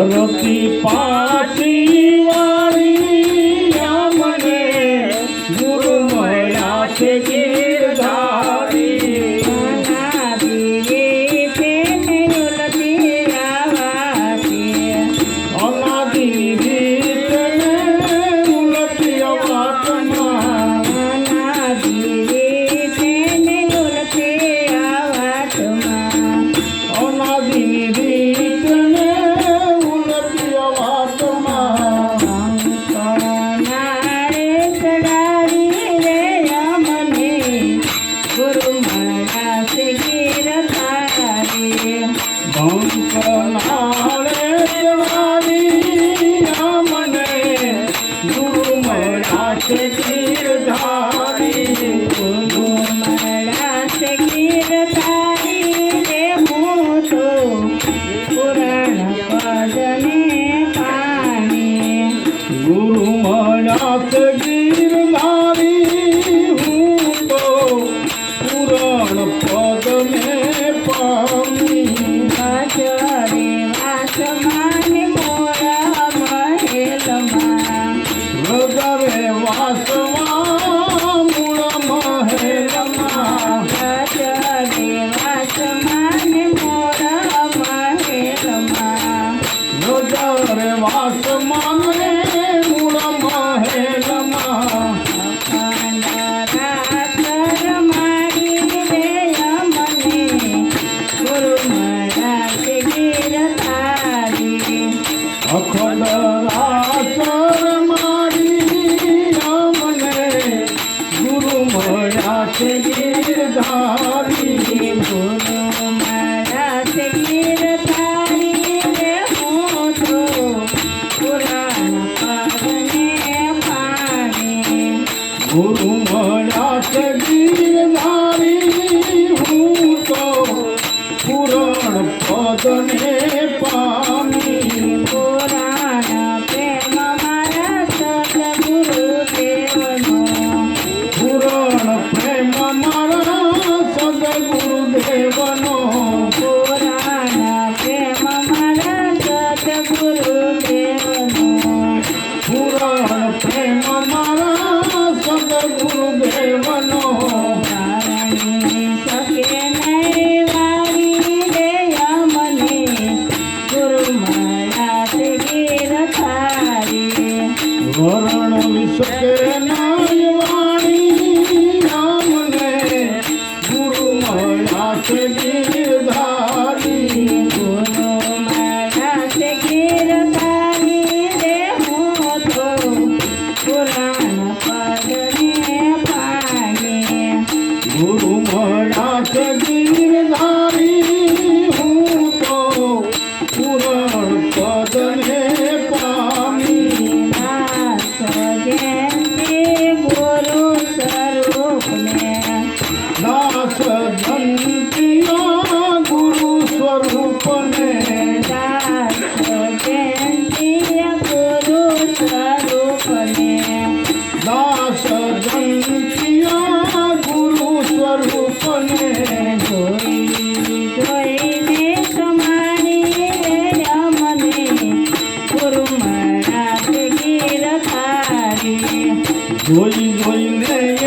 વરતી પાછી વાળી મને ગુરુ મળ્યા છે ગીરધારી ગુરુ મળ્યા છે ગીરધારી હું તો પુરાણ પદને પામી પુરાણ પ્રેમ મારા સદગુરુ દેવનો પુરાણ પ્રેમ મારા સદગુરુ દેવનો પુરાણ પ્રેમ મારા સદગુરુ દેવનો પુરાણ પ્રેમ મારા ગુરુદેવનો શકે નહીં વારી રે મને ગુરુ મળ્યા છે ગીરધારી વરણ વિશે નહીં વાણી મને ગુરુ મળ્યા છે ગીરધારી ગુરુ મળ્યા છે ગીરધારી રે હું તો પુરાણ ગુરુ મળ્યા છે ગીરધારી હું તો પુરાણ પદને પામી ગુરુ સ્વરૂપને દાસ જંતિયા ગુરુ સ્વરૂપને દાસ જંતિયા ગુરુ સ્વરૂપને દાસ જંતિયા સ્વરૂપને જોઈને સમારી મને ગુરુ મળ્યા છે ગીરધારી જોઈને